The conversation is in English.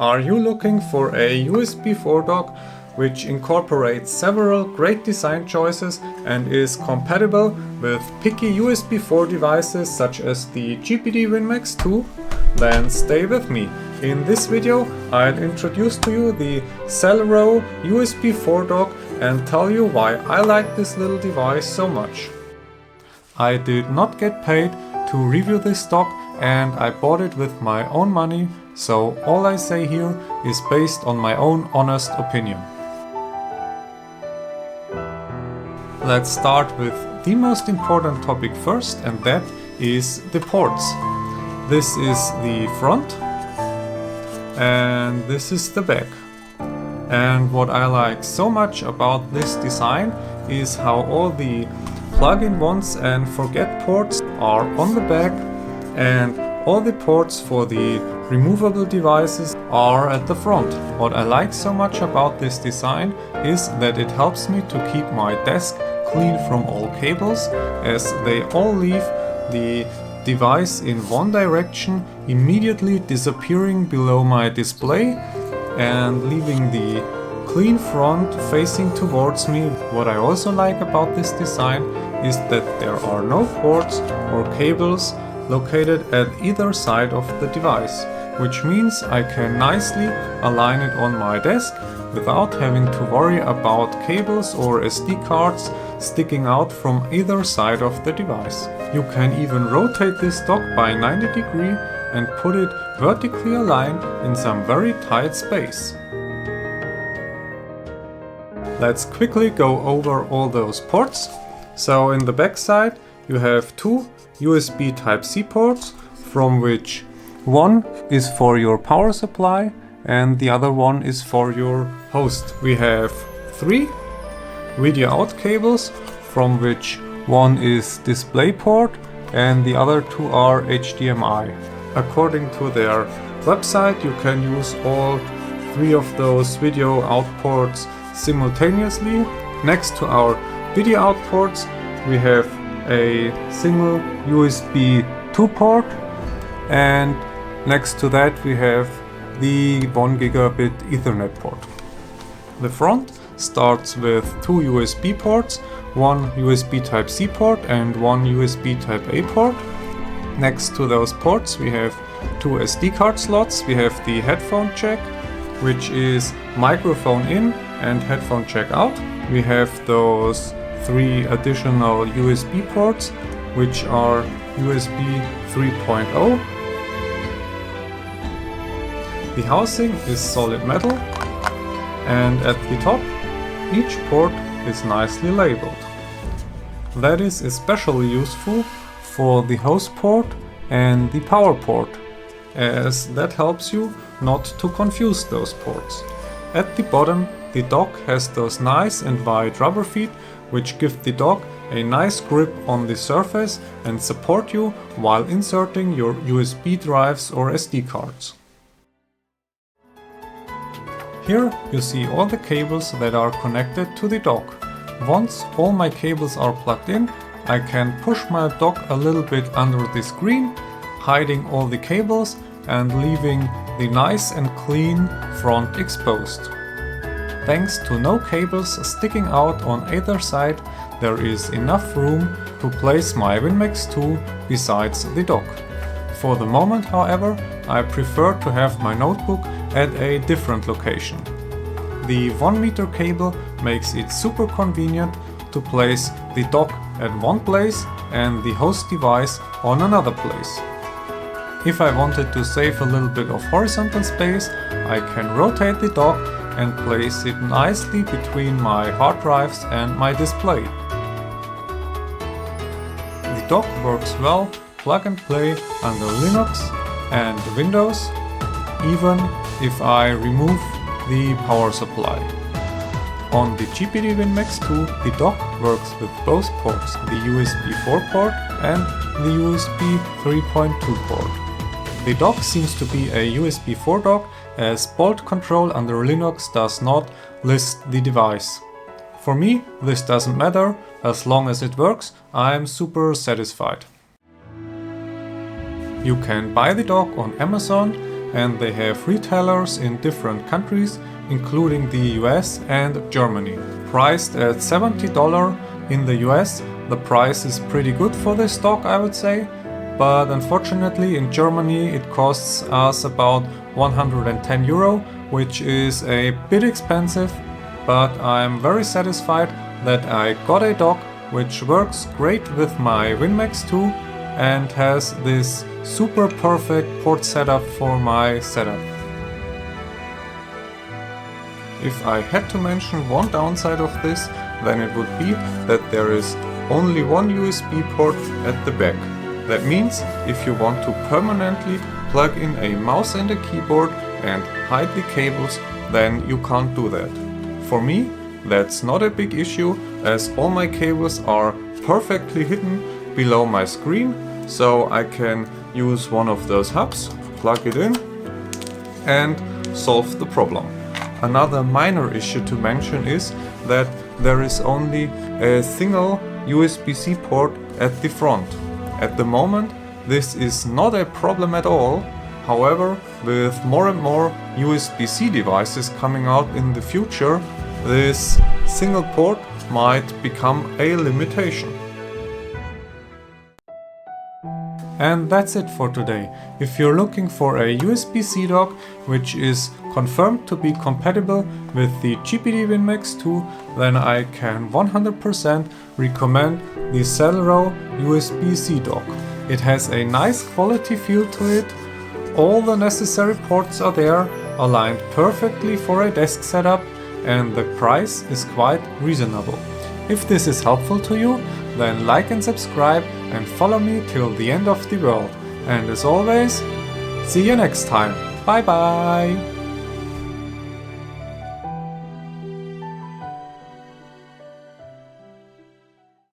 Are you looking for a USB 4 dock which incorporates several great design choices and is compatible with picky USB 4 devices such as the GPD Win Max 2? Then stay with me. In this video I'll introduce to you the Selore USB 4 dock and tell you why I like this little device so much. I did not get paid to review this dock and I bought it with my own money, so all I say here is based on my own honest opinion. Let's start with the most important topic first, and that is the ports. This is the front and this is the back. And what I like so much about this design is how all the plug-in once and forget ports are on the back and all the ports for the removable devices are at the front. What I like so much about this design is that it helps me to keep my desk clean from all cables, as they all leave the device in one direction, immediately disappearing below my display and leaving the clean front facing towards me. What I also like about this design is that there are no ports or cables located at either side of the device, which means I can nicely align it on my desk without having to worry about cables or SD cards sticking out from either side of the device. You can even rotate this dock by 90 degrees and put it vertically aligned in some very tight space. Let's quickly go over all those ports. So in the back side you have two USB Type-C ports, from which one is for your power supply and the other one is for your host. We have three video out cables, from which one is DisplayPort and the other two are HDMI. According to their website, you can use all three of those video out ports simultaneously. Next to our video out ports we have a single USB 2 port, and next to that we have the 1 gigabit Ethernet port. The front starts with two USB ports, one USB Type-C port and one USB Type-A port. Next to those ports we have two SD card slots. We have the headphone jack, which is microphone in and headphone jack out. We have those three additional USB ports, which are USB 3.0. The housing is solid metal, and at the top each port is nicely labeled. That is especially useful for the host port and the power port, as that helps you not to confuse those ports. At the bottom the dock has those nice and wide rubber feet, which give the dock a nice grip on the surface and support you while inserting your USB drives or SD cards. Here you see all the cables that are connected to the dock. Once all my cables are plugged in, I can push my dock a little bit under the screen, hiding all the cables and leaving the nice and clean front exposed. Thanks to no cables sticking out on either side, there is enough room to place my Win Max 2 besides the dock. For the moment, however, I prefer to have my notebook at a different location. The 1 meter cable makes it super convenient to place the dock at one place and the host device on another place. If I wanted to save a little bit of horizontal space, I can rotate the dock and place it nicely between my hard drives and my display. The dock works well plug and play under Linux and Windows, even if I remove the power supply. On the GPD Win Max 2, the dock works with both ports, the USB 4 port and the USB 3.2 port. The dock seems to be a USB 4 dock, as bolt control under Linux does not list the device. For me, this doesn't matter, as long as it works, I'm super satisfied. You can buy the dock on Amazon and they have retailers in different countries, including the US and Germany. Priced at $70 in the US, the price is pretty good for this dock, I would say, but unfortunately in Germany it costs us about 110 euro, which is a bit expensive, but I'm very satisfied that I got a dock which works great with my Win Max 2 and has this super perfect port setup for my setup. If I had to mention one downside of this, then it would be that there is only one USB port at the back. That means if you want to permanently plug in a mouse and a keyboard and hide the cables, then you can't do that. For me, that's not a big issue, as all my cables are perfectly hidden below my screen, so I can use one of those hubs, plug it in and solve the problem. Another minor issue to mention is that there is only a single USB-C port at the front. At the moment, this is not a problem at all. However, with more and more USB-C devices coming out in the future, this single port might become a limitation. And that's it for today. If you're looking for a USB-C dock which is confirmed to be compatible with the GPD Win Max 2, then I can 100% recommend the Selore USB-C dock. It has a nice quality feel to it, all the necessary ports are there, aligned perfectly for a desk setup, and the price is quite reasonable. If this is helpful to you, then like and subscribe and follow me till the end of the world. And as always, see you next time. Bye bye!